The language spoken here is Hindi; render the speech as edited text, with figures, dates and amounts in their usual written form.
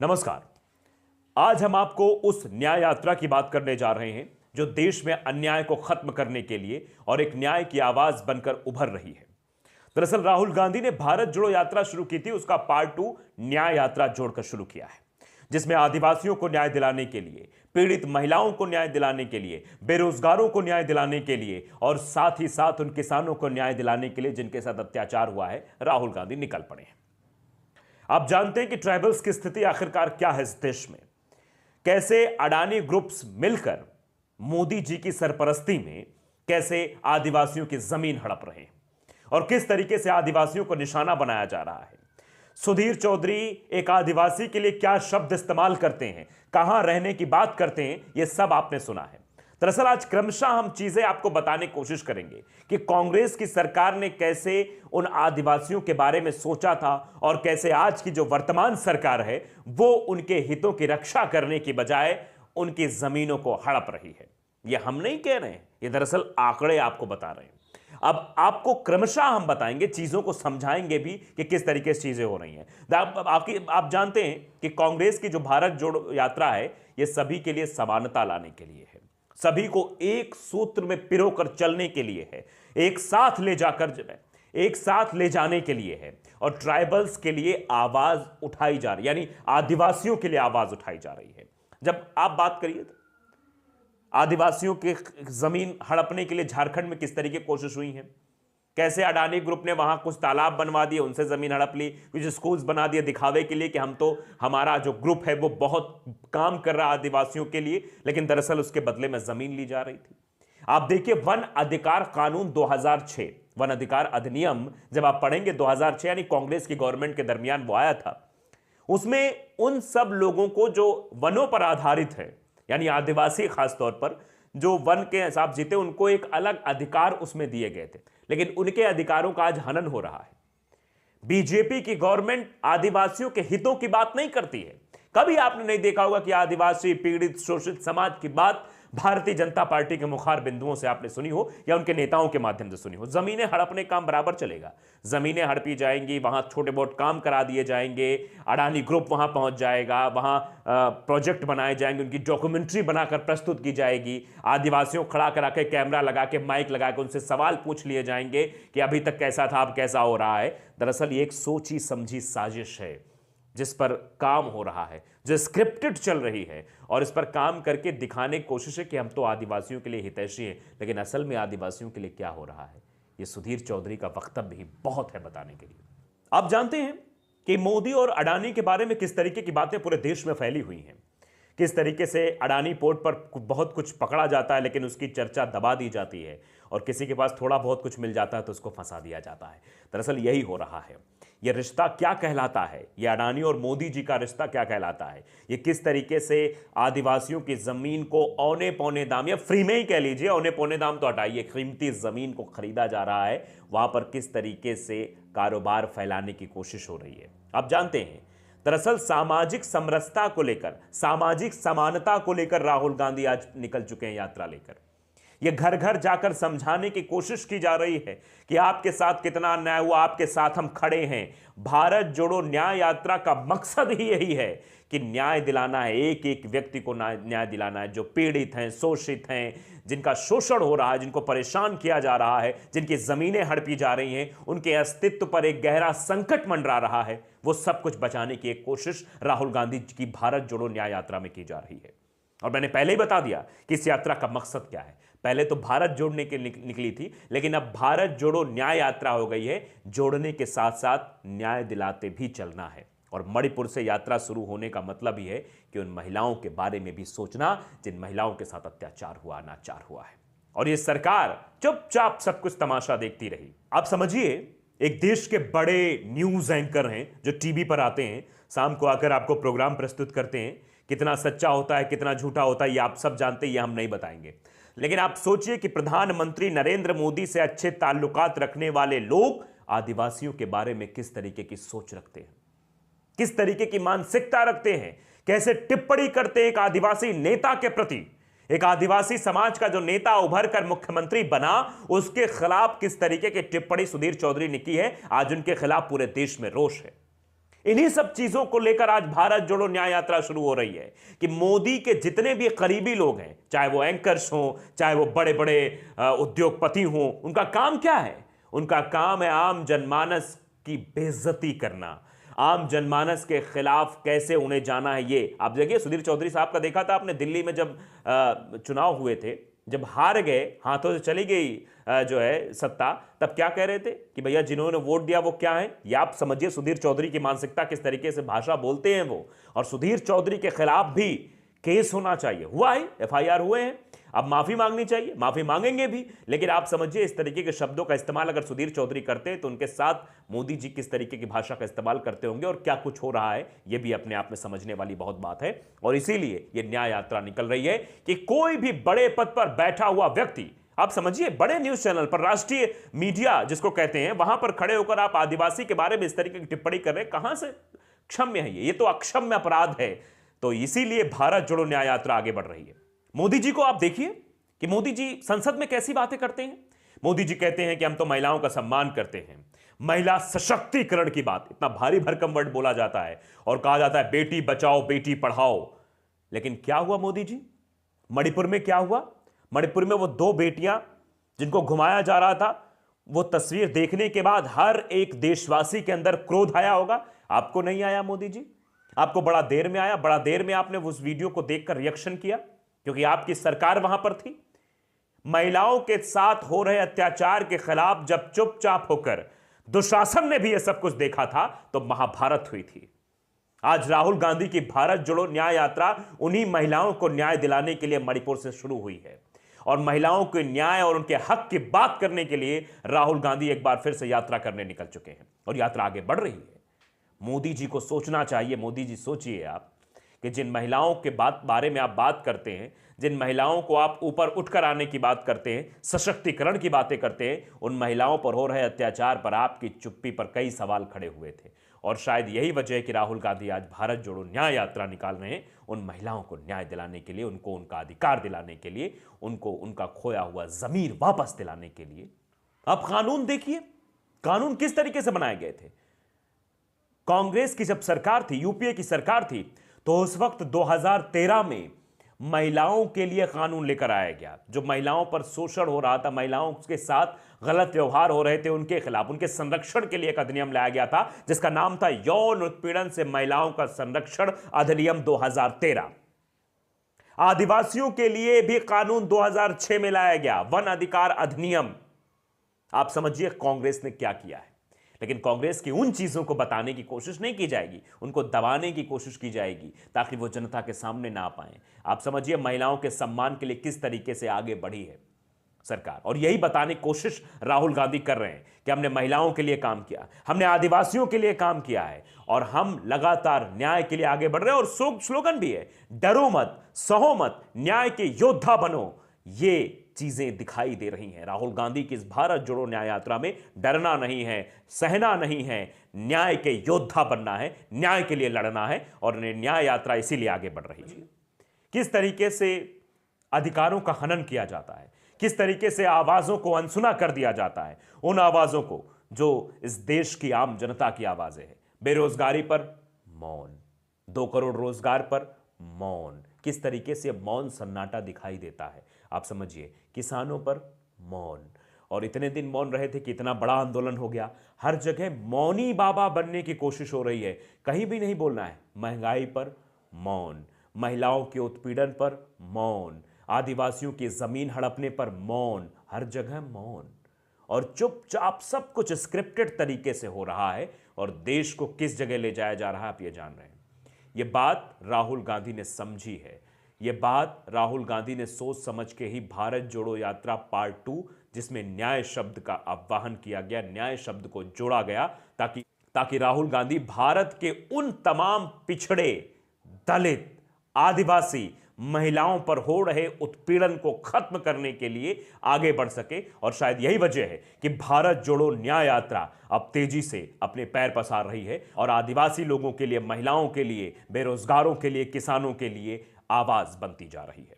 नमस्कार। आज हम आपको उस न्याय यात्रा की बात करने जा रहे हैं जो देश में अन्याय को खत्म करने के लिए और एक न्याय की आवाज बनकर उभर रही है। दरअसल राहुल गांधी ने भारत जोड़ो यात्रा शुरू की थी, उसका पार्ट 2 न्याय यात्रा जोड़कर शुरू किया है, जिसमें आदिवासियों को न्याय दिलाने के लिए, पीड़ित महिलाओं को न्याय दिलाने के लिए, बेरोजगारों को न्याय दिलाने के लिए और साथ ही साथ उन किसानों को न्याय दिलाने के लिए जिनके साथ अत्याचार हुआ है, राहुल गांधी निकल पड़े हैं। आप जानते हैं कि ट्राइबल्स की स्थिति आखिरकार क्या है इस देश में, कैसे अडानी ग्रुप्स मिलकर मोदी जी की सरपरस्ती में कैसे आदिवासियों की जमीन हड़प रहे हैं और किस तरीके से आदिवासियों को निशाना बनाया जा रहा है। सुधीर चौधरी एक आदिवासी के लिए क्या शब्द इस्तेमाल करते हैं, कहां रहने की बात करते हैं, यह सब आपने सुना है। दरअसल आज क्रमशः हम चीजें आपको बताने की कोशिश करेंगे कि कांग्रेस की सरकार ने कैसे उन आदिवासियों के बारे में सोचा था और कैसे आज की जो वर्तमान सरकार है वो उनके हितों की रक्षा करने की बजाय उनकी जमीनों को हड़प रही है। ये हम नहीं कह रहे हैं, ये दरअसल आंकड़े आपको बता रहे हैं। अब आपको क्रमशः हम बताएंगे, चीजों को समझाएंगे भी कि किस तरीके से चीजें हो रही हैं। आप जानते हैं कि कांग्रेस की जो भारत जोड़ो यात्रा है ये सभी के लिए समानता लाने के लिए है, सभी को एक सूत्र में पिरोकर चलने के लिए है, एक साथ ले जाकर एक साथ ले जाने के लिए है और ट्राइबल्स के लिए आवाज उठाई जा रही, यानी आदिवासियों के लिए आवाज उठाई जा रही है। जब आप बात करिए तो आदिवासियों के जमीन हड़पने के लिए झारखंड में किस तरीके की कोशिश हुई है, कैसे अडानी ग्रुप ने वहां कुछ तालाब बनवा दिए, उनसे जमीन हड़प ली, कुछ स्कूल्स बना दिए दिखावे के लिए कि हमारा जो ग्रुप है वो बहुत काम कर रहा आदिवासियों के लिए, लेकिन दरअसल उसके बदले में जमीन ली जा रही थी। आप देखिए वन अधिकार कानून 2006, वन अधिकार अधिनियम जब आप पढ़ेंगे 2006 यानी कांग्रेस की गवर्नमेंट के दरमियान वो आया था, उसमें उन सब लोगों को जो वनों पर आधारित है, यानी आदिवासी खासतौर पर जो वन के हिसाब जीते, उनको एक अलग अधिकार उसमें दिए गए थे, लेकिन उनके अधिकारों का आज हनन हो रहा है। बीजेपी की गवर्नमेंट आदिवासियों के हितों की बात नहीं करती है। कभी आपने नहीं देखा होगा कि आदिवासी पीड़ित शोषित समाज की बात भारतीय जनता पार्टी के मुखार बिंदुओं से आपने सुनी हो या उनके नेताओं के माध्यम से सुनी हो। जमीनें हड़पने काम बराबर चलेगा, जमीनें हड़पी जाएंगी, वहां छोटे बहुत काम करा दिए जाएंगे, अडानी ग्रुप वहां पहुंच जाएगा, वहां प्रोजेक्ट बनाए जाएंगे, उनकी डॉक्यूमेंट्री बनाकर प्रस्तुत की जाएगी, आदिवासियों खड़ा करा के कैमरा लगा के माइक लगा के उनसे सवाल पूछ लिए जाएंगे कि अभी तक कैसा था, अब कैसा हो रहा है। दरअसल ये एक सोची समझी साजिश है जिस पर काम हो रहा है, जो स्क्रिप्टेड चल रही है और इस पर काम करके दिखाने की कोशिश है कि हम तो आदिवासियों के लिए हितैषी हैं, लेकिन असल में आदिवासियों के लिए क्या हो रहा है ये सुधीर चौधरी का वक्तव्य भी बहुत है बताने के लिए। आप जानते हैं कि मोदी और अडानी के बारे में किस तरीके की बातें पूरे देश में फैली हुई हैं, किस तरीके से अडानी पोर्ट पर बहुत कुछ पकड़ा जाता है लेकिन उसकी चर्चा दबा दी जाती है और किसी के पास थोड़ा बहुत कुछ मिल जाता है तो उसको फंसा दिया जाता है। दरअसल यही हो रहा है। यह रिश्ता क्या कहलाता है, यह अडानी और मोदी जी का रिश्ता क्या कहलाता है, यह किस तरीके से आदिवासियों की जमीन को औने पौने दाम या फ्री में ही कह लीजिए, औने पौने दाम तो हटाइए, कीमती जमीन को खरीदा जा रहा है, वहां पर किस तरीके से कारोबार फैलाने की कोशिश हो रही है। आप जानते हैं दरअसल सामाजिक समरसता को लेकर, सामाजिक समानता को लेकर राहुल गांधी आज निकल चुके हैं यात्रा लेकर। यह घर घर जाकर समझाने की कोशिश की जा रही है कि आपके साथ कितना अन्याय हुआ, आपके साथ हम खड़े हैं। भारत जोड़ो न्याय यात्रा का मकसद ही यही है कि न्याय दिलाना है, एक एक व्यक्ति को न्याय दिलाना है जो पीड़ित हैं, शोषित हैं, जिनका शोषण हो रहा है, जिनको परेशान किया जा रहा है, जिनकी जमीनें हड़पी जा रही हैं, उनके अस्तित्व पर एक गहरा संकट मंडरा रहा है, वो सब कुछ बचाने की एक कोशिश राहुल गांधी की भारत जोड़ो न्याय यात्रा में की जा रही है। और मैंने पहले ही बता दिया कि इस यात्रा का मकसद क्या है। पहले तो भारत जोड़ने के निकली थी, लेकिन अब भारत जोड़ो न्याय यात्रा हो गई है, जोड़ने के साथ साथ न्याय दिलाते भी चलना है। और मणिपुर से यात्रा शुरू होने का मतलब ही है कि उन महिलाओं के बारे में भी सोचना जिन महिलाओं के साथ अत्याचार हुआ, अनाचार हुआ है। और ये सरकार चुपचाप सब कुछ तमाशा देखती रही। आप समझिए एक देश के बड़े न्यूज एंकर हैं जो टीवी पर आते हैं, शाम को आकर आपको प्रोग्राम प्रस्तुत करते हैं। कितना सच्चा होता है, कितना झूठा होता है, ये आप सब जानते हैं, ये हम नहीं बताएंगे। लेकिन आप सोचिए कि प्रधानमंत्री नरेंद्र मोदी से अच्छे ताल्लुकात रखने वाले लोग आदिवासियों के बारे में किस तरीके की सोच रखते हैं, किस तरीके की मानसिकता रखते हैं, कैसे टिप्पणी करते हैं एक आदिवासी नेता के प्रति। एक आदिवासी समाज का जो नेता उभर कर मुख्यमंत्री बना, उसके खिलाफ किस तरीके की टिप्पणी सुधीर चौधरी ने की है। आज उनके खिलाफ पूरे देश में रोष है। इन्हीं सब चीजों को लेकर आज भारत जोड़ो न्याय यात्रा शुरू हो रही है कि मोदी के जितने भी करीबी लोग हैं, चाहे वो एंकर्स हों, चाहे वो बड़े बड़े उद्योगपति हों, उनका काम क्या है? उनका काम है आम जनमानस की बेइज्जती करना, आम जनमानस के खिलाफ कैसे उन्हें जाना है। ये आप देखिए, सुधीर चौधरी साहब का देखा था आपने, दिल्ली में जब चुनाव हुए थे, जब हार गए, हाथों से चली गई जो है सत्ता, तब क्या कह रहे थे कि भैया जिन्होंने वोट दिया वो क्या है? ये आप समझिए सुधीर चौधरी की मानसिकता, किस तरीके से भाषा बोलते हैं वो। और सुधीर चौधरी के खिलाफ भी केस होना चाहिए, हुआ है, एफआईआर हुए हैं, अब माफी मांगनी चाहिए, माफी मांगेंगे भी। लेकिन आप समझिए इस तरीके के शब्दों का इस्तेमाल अगर सुधीर चौधरी करते हैं तो उनके साथ मोदी जी किस तरीके की भाषा का इस्तेमाल करते होंगे और क्या कुछ हो रहा है, यह भी अपने आप में समझने वाली बहुत बात है। और इसीलिए यह न्याय यात्रा निकल रही है कि कोई भी बड़े पद पर बैठा हुआ व्यक्ति, आप समझिए बड़े न्यूज चैनल पर, राष्ट्रीय मीडिया जिसको कहते हैं, वहां पर खड़े होकर आप आदिवासी के बारे में इस तरीके की टिप्पणी कर रहे हैं, कहां से क्षम्य है? ये तो अक्षम्य अपराध है। तो इसीलिए भारत जोड़ो न्याय यात्रा आगे बढ़ रही है। मोदी जी को आप देखिए कि मोदी जी संसद में कैसी बातें करते हैं। मोदी जी कहते हैं कि हम तो महिलाओं का सम्मान करते हैं, महिला सशक्तिकरण की बात, इतना भारी भरकम वर्ड बोला जाता है और कहा जाता है बेटी बचाओ बेटी पढ़ाओ। लेकिन क्या हुआ मोदी जी? मणिपुर में क्या हुआ? मणिपुर में वो 2 बेटियां जिनको घुमाया जा रहा था, वो तस्वीर देखने के बाद हर एक देशवासी के अंदर क्रोध आया होगा। आपको नहीं आया मोदी जी? आपको बड़ा देर में आया, बड़ा देर में आपने उस वीडियो को देखकर रिएक्शन किया, क्योंकि आपकी सरकार वहां पर थी। महिलाओं के साथ हो रहे अत्याचार के खिलाफ जब चुपचाप होकर दुशासन ने भी यह सब कुछ देखा था तो महाभारत हुई थी। आज राहुल गांधी की भारत जोड़ो न्याय यात्रा उन्हीं महिलाओं को न्याय दिलाने के लिए मणिपुर से शुरू हुई है और महिलाओं के न्याय और उनके हक की बात करने के लिए राहुल गांधी एक बार फिर से यात्रा करने निकल चुके हैं और यात्रा आगे बढ़ रही है। मोदी जी को सोचना चाहिए। मोदी जी सोचिए आप कि जिन महिलाओं के बारे में आप बात करते हैं, जिन महिलाओं को आप ऊपर उठकर आने की बात करते हैं, सशक्तिकरण की बातें करते हैं, उन महिलाओं पर हो रहे अत्याचार पर आपकी चुप्पी पर कई सवाल खड़े हुए थे। और शायद यही वजह है कि राहुल गांधी आज भारत जोड़ो न्याय यात्रा निकाल रहे हैं, उन महिलाओं को न्याय दिलाने के लिए, उनको उनका अधिकार दिलाने के लिए, उनको उनका खोया हुआ जमीर वापस दिलाने के लिए। आप कानून देखिए, कानून किस तरीके से बनाए गए थे। कांग्रेस की जब सरकार थी, यूपीए की सरकार थी, तो उस वक्त 2013 में महिलाओं के लिए कानून लेकर आया गया। जो महिलाओं पर शोषण हो रहा था, महिलाओं के साथ गलत व्यवहार हो रहे थे, उनके खिलाफ, उनके संरक्षण के लिए एक अधिनियम लाया गया था जिसका नाम था यौन उत्पीड़न से महिलाओं का संरक्षण अधिनियम 2013। आदिवासियों के लिए भी कानून 2006 में लाया गया, वन अधिकार अधिनियम। आप समझिए कांग्रेस ने क्या किया है। लेकिन कांग्रेस की उन चीजों को बताने की कोशिश नहीं की जाएगी, उनको दबाने की कोशिश की जाएगी ताकि वो जनता के सामने ना आ पाए। आप समझिए महिलाओं के सम्मान के लिए किस तरीके से आगे बढ़ी है सरकार, और यही बताने की कोशिश राहुल गांधी कर रहे हैं कि हमने महिलाओं के लिए काम किया, हमने आदिवासियों के लिए काम किया है और हम लगातार न्याय के लिए आगे बढ़ रहे हैं। और स्लोगन भी है, डरो मत, सहो मत, न्याय के योद्धा बनो। ये चीजें दिखाई दे रही हैं राहुल गांधी की इस भारत जोड़ो न्याय यात्रा में। डरना नहीं है, सहना नहीं है, न्याय के योद्धा बनना है, न्याय के लिए लड़ना है और न्याय यात्रा इसीलिए आगे बढ़ रही है। किस तरीके से अधिकारों का हनन किया जाता है, किस तरीके से आवाजों को अनसुना कर दिया जाता है, उन आवाजों को जो इस देश की आम जनता की आवाजें हैं। बेरोजगारी पर मौन, 2 करोड़ रोजगार पर मौन, किस तरीके से मौन सन्नाटा दिखाई देता है। आप समझिए किसानों पर मौन, और इतने दिन मौन रहे थे कि इतना बड़ा आंदोलन हो गया। हर जगह मौनी बाबा बनने की कोशिश हो रही है, कहीं भी नहीं बोलना है। महंगाई पर मौन, महिलाओं के उत्पीड़न पर मौन, आदिवासियों की जमीन हड़पने पर मौन, हर जगह मौन और चुपचाप सब कुछ स्क्रिप्टेड तरीके से हो रहा है और देश को किस जगह ले जाया जा रहा है आप ये जान रहे हैं। ये बात राहुल गांधी ने समझी है, ये बात राहुल गांधी ने सोच समझ के ही भारत जोड़ो यात्रा पार्ट 2, जिसमें न्याय शब्द का आह्वान किया गया, न्याय शब्द को जोड़ा गया ताकि राहुल गांधी भारत के उन तमाम पिछड़े, दलित, आदिवासी महिलाओं पर हो रहे उत्पीड़न को खत्म करने के लिए आगे बढ़ सके। और शायद यही वजह है कि भारत जोड़ो न्याय यात्रा अब तेजी से अपने पैर पसार रही है और आदिवासी लोगों के लिए, महिलाओं के लिए, बेरोजगारों के लिए, किसानों के लिए आवाज बनती जा रही है।